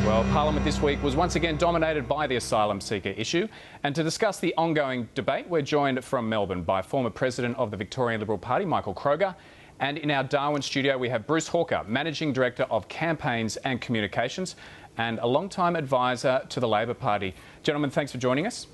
Well, Parliament this week was once again dominated by the asylum seeker issue. And to discuss the ongoing debate, we're joined from Melbourne by former President of the Victorian Liberal Party, Michael Kroger. And in our Darwin studio, we have Bruce Hawker, Managing Director of Campaigns and Communications and a long-time advisor to the Labor Party. Gentlemen, thanks for joining us.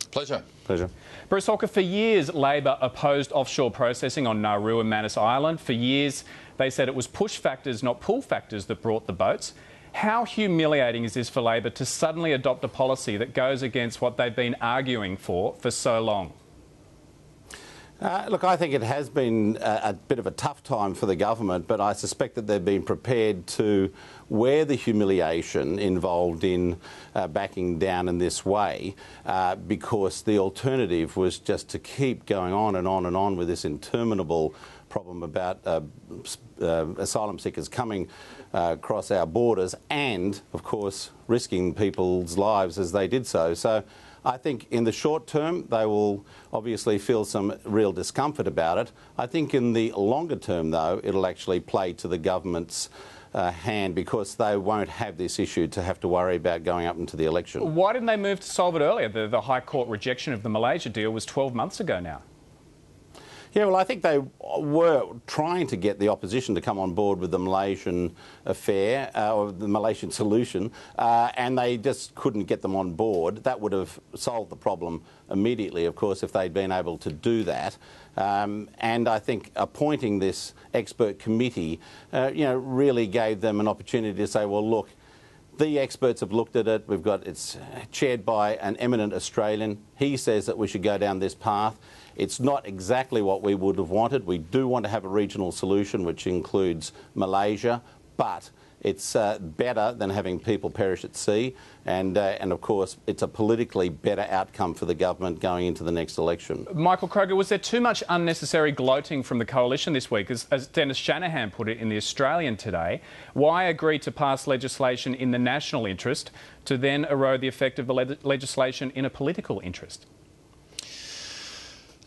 Pleasure. Bruce Hawker, for years Labor opposed offshore processing on Nauru and Manus Island. For years they said it was push factors, not pull factors, that brought the boats. How humiliating is this for Labor to suddenly adopt a policy that goes against what they've been arguing for so long? Look, I think it has been a bit of a tough time for the government, but I suspect that they've been prepared to wear the humiliation involved in backing down in this way because the alternative was just to keep going on and on and on with this interminable problem about asylum seekers coming across our borders and, of course, risking people's lives as they did so. So I think in the short term they will obviously feel some real discomfort about it. I think in the longer term, though, it'll actually play to the government's hand because they won't have this issue to have to worry about going up into the election. Why didn't they move to solve it earlier? The High Court rejection of the Malaysia deal was 12 months ago now. Yeah, well, I think they were trying to get the opposition to come on board with the Malaysian affair, or the Malaysian solution, and they just couldn't get them on board. That would have solved the problem immediately, of course, if they'd been able to do that. And I think appointing this expert committee, really gave them an opportunity to say, well, look, the experts have looked at it. It's chaired by an eminent Australian. He says that we should go down this path. It's not exactly what we would have wanted. We do want to have a regional solution which includes Malaysia, but it's better than having people perish at sea. And of course, it's a politically better outcome for the government going into the next election. Michael Kroger, was there too much unnecessary gloating from the coalition this week? As Dennis Shanahan put it in The Australian today, why agree to pass legislation in the national interest to then erode the effect of the legislation in a political interest?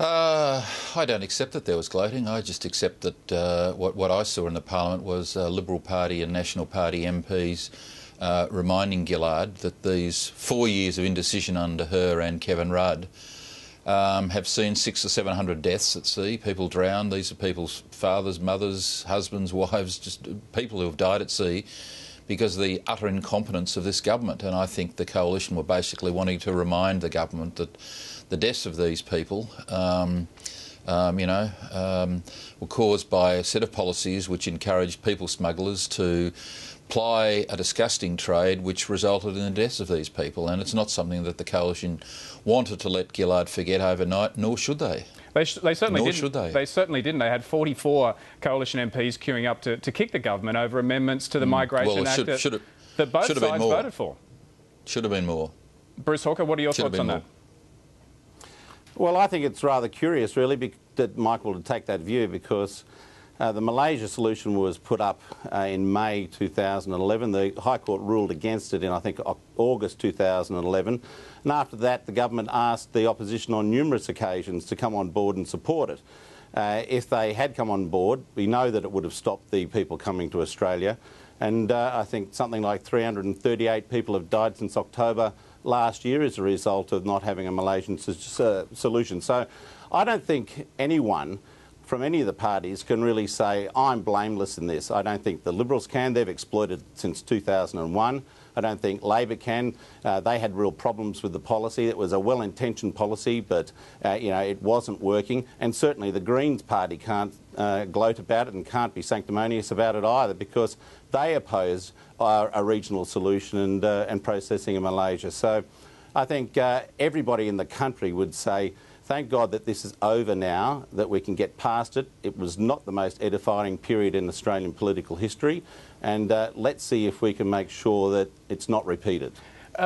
I don't accept that there was gloating. I just accept that what I saw in the Parliament was Liberal Party and National Party MPs reminding Gillard that these 4 years of indecision under her and Kevin Rudd have seen 600 or 700 deaths at sea, people drowned. These are people's fathers, mothers, husbands, wives, just people who have died at sea because of the utter incompetence of this government. And I think the coalition were basically wanting to remind the government that the deaths of these people, were caused by a set of policies which encouraged people smugglers to ply a disgusting trade which resulted in the deaths of these people. And it's not something that the coalition wanted to let Gillard forget overnight, nor should they. They certainly Nor didn't. should they. They certainly didn't. They had 44 coalition MPs queuing up to kick the government over amendments to the Migration Act that both sides voted for. Should have been more. Bruce Hawker, what are your thoughts on that? Well, I think it's rather curious, really, that Michael would take that view because the Malaysia solution was put up in May 2011. The High Court ruled against it in, I think, August 2011. And after that, the government asked the opposition on numerous occasions to come on board and support it. If they had come on board, we know that it would have stopped the people coming to Australia. And I think something like 338 people have died since October last year as a result of not having a Malaysian solution. So I don't think anyone from any of the parties can really say, I'm blameless in this. I don't think the Liberals can. They've exploited it since 2001. I don't think Labor can. They had real problems with the policy. It was a well-intentioned policy, but it wasn't working. And certainly the Greens party can't gloat about it and can't be sanctimonious about it either because they oppose a regional solution and processing in Malaysia. So I think everybody in the country would say, thank God that this is over now, that we can get past it. It was not the most edifying period in Australian political history, and let's see if we can make sure that it's not repeated.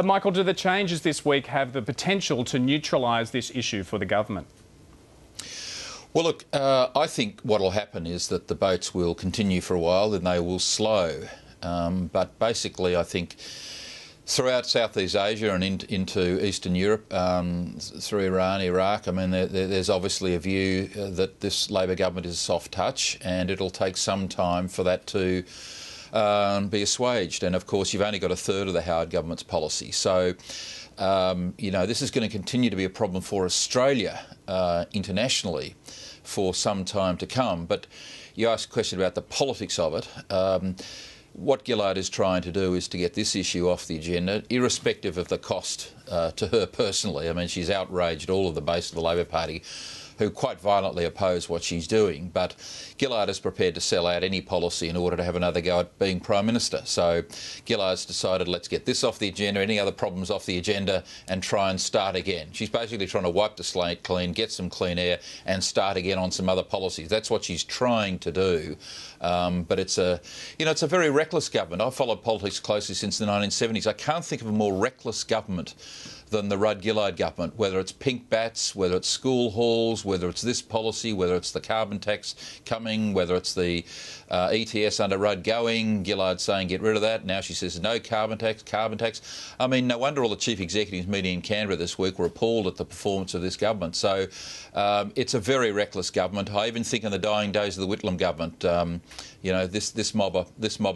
Michael, do the changes this week have the potential to neutralise this issue for the government? Well, look, I think what will happen is that the boats will continue for a while, then they will slow. But basically, I think throughout Southeast Asia and into Eastern Europe, through Iran, Iraq, I mean, there's obviously a view that this Labor government is a soft touch, and it'll take some time for that to be assuaged. And of course, you've only got a third of the Howard government's policy. So, this is going to continue to be a problem for Australia internationally for some time to come. But you asked a question about the politics of it. What Gillard is trying to do is to get this issue off the agenda, irrespective of the cost to her personally. I mean, she's outraged all of the base of the Labor Party, who quite violently oppose what she's doing. But Gillard is prepared to sell out any policy in order to have another go at being Prime Minister. So Gillard's decided, let's get this off the agenda, any other problems off the agenda, and try and start again. She's basically trying to wipe the slate clean, get some clean air, and start again on some other policies. That's what she's trying to do. But it's a very reckless government. I've followed politics closely since the 1970s. I can't think of a more reckless government than the Rudd-Gillard government, whether it's pink bats, whether it's school halls, whether it's this policy, whether it's the carbon tax coming, whether it's the ETS under Rudd going, Gillard saying get rid of that. Now she says no carbon tax, carbon tax. I mean, no wonder all the chief executives meeting in Canberra this week were appalled at the performance of this government. So it's a very reckless government. I even think in the dying days of the Whitlam government, this mob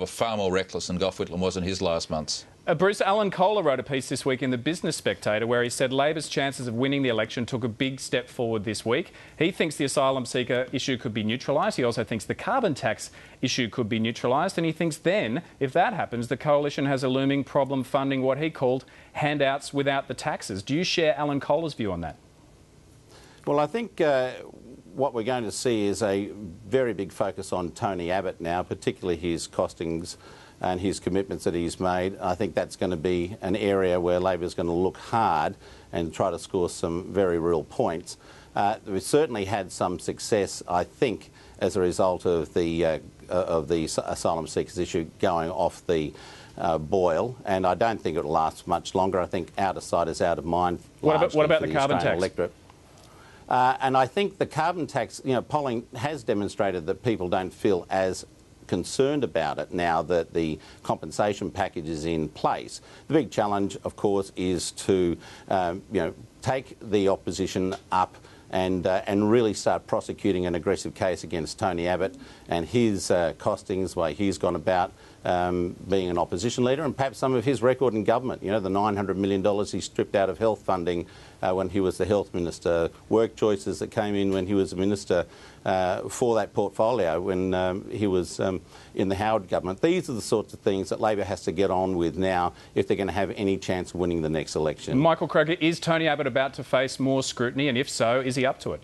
are far more reckless than Gough Whitlam was in his last months. Bruce, Alan Kohler wrote a piece this week in the Business Spectator where he said Labor's chances of winning the election took a big step forward this week. He thinks the asylum seeker issue could be neutralised. He also thinks the carbon tax issue could be neutralised. And he thinks then, if that happens, the coalition has a looming problem funding what he called handouts without the taxes. Do you share Alan Kohler's view on that? Well, I think what we're going to see is a very big focus on Tony Abbott now, particularly his costings and his commitments that he's made. I think that's going to be an area where Labor's going to look hard and try to score some very real points. We've certainly had some success, I think, as a result of the asylum seekers issue going off the boil, and I don't think it'll last much longer. I think out of sight is out of mind. What about the carbon tax? Electorate. And I think the carbon tax, polling has demonstrated that people don't feel as concerned about it now that the compensation package is in place. The big challenge, of course, is to take the opposition up and really start prosecuting an aggressive case against Tony Abbott and his costings, the way he's gone about being an opposition leader, and perhaps some of his record in government. The $900 million he stripped out of health funding when he was the health minister, work choices that came in when he was a minister for that portfolio when he was in the Howard government. These are the sorts of things that Labor has to get on with now if they're going to have any chance of winning the next election. Michael Kroger, is Tony Abbott about to face more scrutiny, and if so, is he up to it?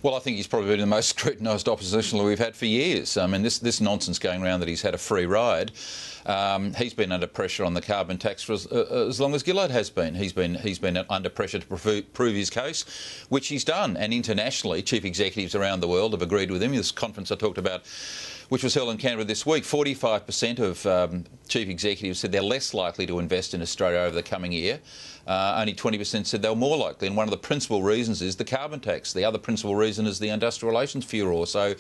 Well, I think he's probably been the most scrutinised oppositional we've had for years. I mean, this nonsense going around that he's had a free ride. He's been under pressure on the carbon tax for as long as Gillard has been. He's been under pressure to prove his case, which he's done. And internationally, chief executives around the world have agreed with him. This conference I talked about, which was held in Canberra this week, 45% of chief executives said they're less likely to invest in Australia over the coming year. Only 20% said they were more likely, and one of the principal reasons is the carbon tax. The other principal reason is the industrial relations furor. So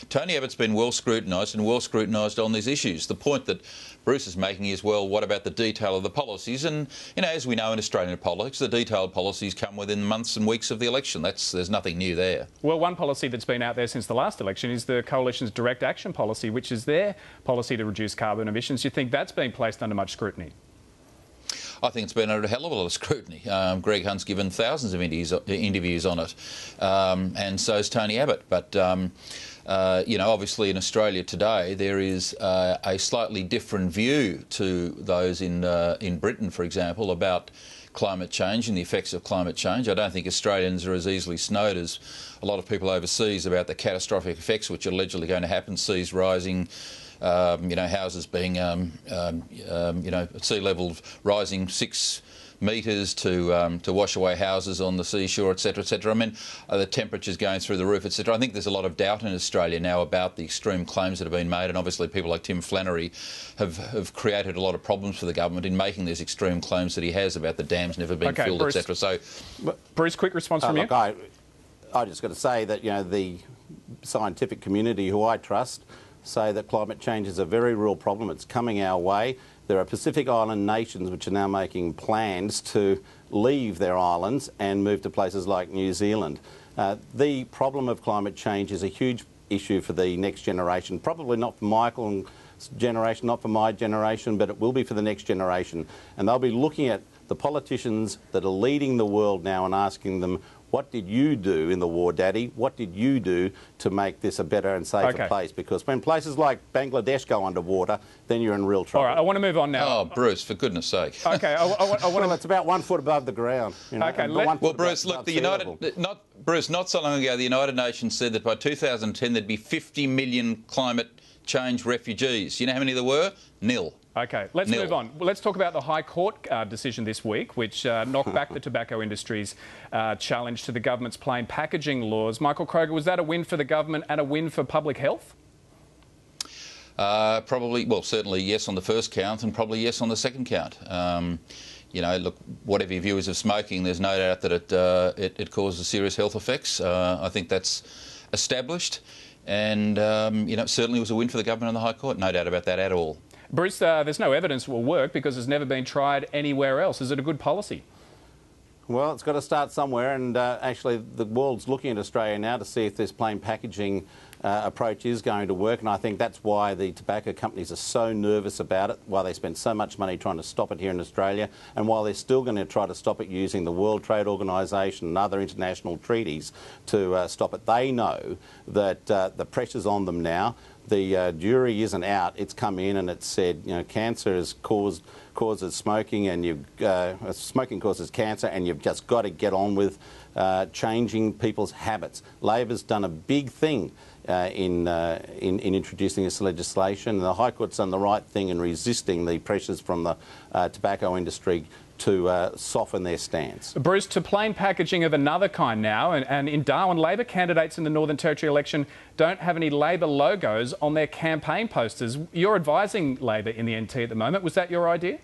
Tony Abbott's been well scrutinised on these issues. The point that Bruce is making is, well, what about the detail of the policies? And, as we know in Australian politics, the detailed policies come within months and weeks of the election. There's nothing new there. Well, one policy that's been out there since the last election is the Coalition's direct action policy, which is their policy to reduce carbon emissions. Do you think that's been placed under much scrutiny? I think it's been under a hell of a lot of scrutiny. Greg Hunt's given thousands of interviews on it, and so's Tony Abbott. But, obviously in Australia today there is a slightly different view to those in Britain, for example, about climate change and the effects of climate change. I don't think Australians are as easily snowed as a lot of people overseas about the catastrophic effects which are allegedly going to happen, seas rising, houses being, sea level rising 6 metres to wash away houses on the seashore, etc., etc. I mean, the temperatures going through the roof, etc. I think there's a lot of doubt in Australia now about the extreme claims that have been made, and obviously people like Tim Flannery have created a lot of problems for the government in making these extreme claims that he has about the dams never being filled, etc. So, Bruce, quick response from you. Look, I just got to say that the scientific community who I trust say that climate change is a very real problem. It's coming our way. There are Pacific Island nations which are now making plans to leave their islands and move to places like New Zealand. The problem of climate change is a huge issue for the next generation, probably not for Michael and generation, not for my generation, but it will be for the next generation. And they'll be looking at the politicians that are leading the world now and asking them, what did you do in the war, Daddy? What did you do to make this a better and safer place? Because when places like Bangladesh go underwater, then you're in real trouble. All right, I want to move on now. Oh, Bruce, for goodness sake. Okay, I want to... Well, it's about 1 foot above the ground. You know, okay, well, Bruce, look, not so long ago, the United Nations said that by 2010 there'd be 50 million climate change refugees. You know how many there were? Nil. OK, let's move on. Well, let's talk about the High Court decision this week, which knocked back the tobacco industry's challenge to the government's plain packaging laws. Michael Kroger, was that a win for the government and a win for public health? Probably, well, certainly yes on the first count and probably yes on the second count. You know, look, whatever your views of smoking, there's no doubt that it causes serious health effects. I think that's established. And, you know, it certainly was a win for the government and the High Court. No doubt about that at all. Bruce, there's no evidence it will work because it's never been tried anywhere else. Is it a good policy? Well, it's got to start somewhere, and actually the world's looking at Australia now to see if this plain packaging approach is going to work, and I think that's why the tobacco companies are so nervous about it, why they spend so much money trying to stop it here in Australia, and while they're still going to try to stop it using the World Trade Organisation and other international treaties to stop it. They know that the pressure's on them now. The jury isn't out. It's come in and it's said, you know, cancer is causes smoking, and smoking causes cancer, and you've just got to get on with changing people's habits. Labor's done a big thing in introducing this legislation. The High Court's done the right thing in resisting the pressures from the tobacco industry to soften their stance. Bruce, to plain packaging of another kind now, and in Darwin, Labor candidates in the Northern Territory election don't have any Labor logos on their campaign posters. You're advising Labor in the NT at the moment. Was that your idea?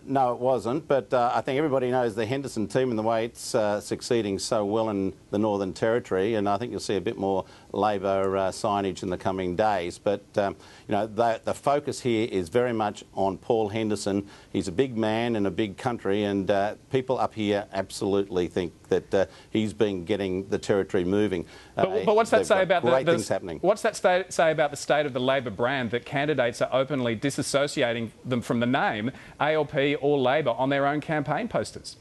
No, it wasn't, but I think everybody knows the Henderson team and the way it's succeeding so well in the Northern Territory, and I think you'll see a bit more Labor signage in the coming days. But, you know, the focus here is very much on Paul Henderson. He's a big man in a big country, and people up here absolutely think that he's been getting the Territory moving. But what's that say about great things happening? What's that say about the state of the Labor brand, that candidates are openly disassociating them from the name ALP or Labor on their own campaign posters?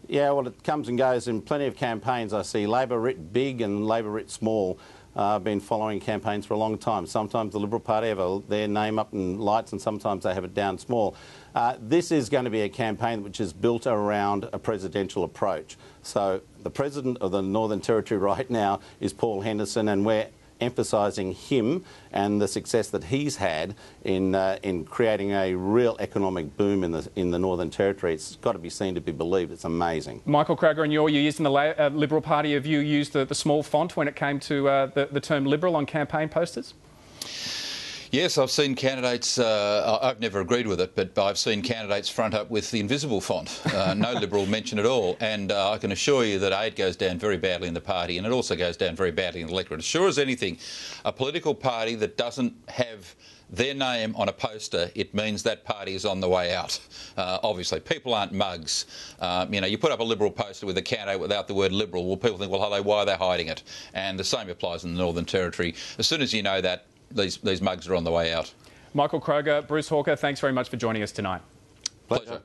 Yeah, well, it comes and goes in plenty of campaigns. I see Labor writ big and Labor writ small. I've been following campaigns for a long time. Sometimes the Liberal Party have their name up in lights, and sometimes they have it down small. This is going to be a campaign which is built around a presidential approach. So the President of the Northern Territory right now is Paul Henderson, and we're emphasising him and the success that he's had in creating a real economic boom in the Northern Territory. It's got to be seen to be believed. It's amazing. Michael Kroger, in your years in the Liberal Party, have you used the small font when it came to the term Liberal on campaign posters? Yes, I've seen candidates, I've never agreed with it, but I've seen candidates front up with the invisible font, no Liberal mention at all. And I can assure you that it goes down very badly in the party, and it also goes down very badly in the electorate. As sure as anything, a political party that doesn't have their name on a poster, it means that party is on the way out. Obviously, people aren't mugs. You know, you put up a Liberal poster with a candidate without the word Liberal, well, people think, well, hello, why are they hiding it? And the same applies in the Northern Territory. As soon as you know that, these mugs are on the way out. Michael Kroger, Bruce Hawker, thanks very much for joining us tonight. Pleasure.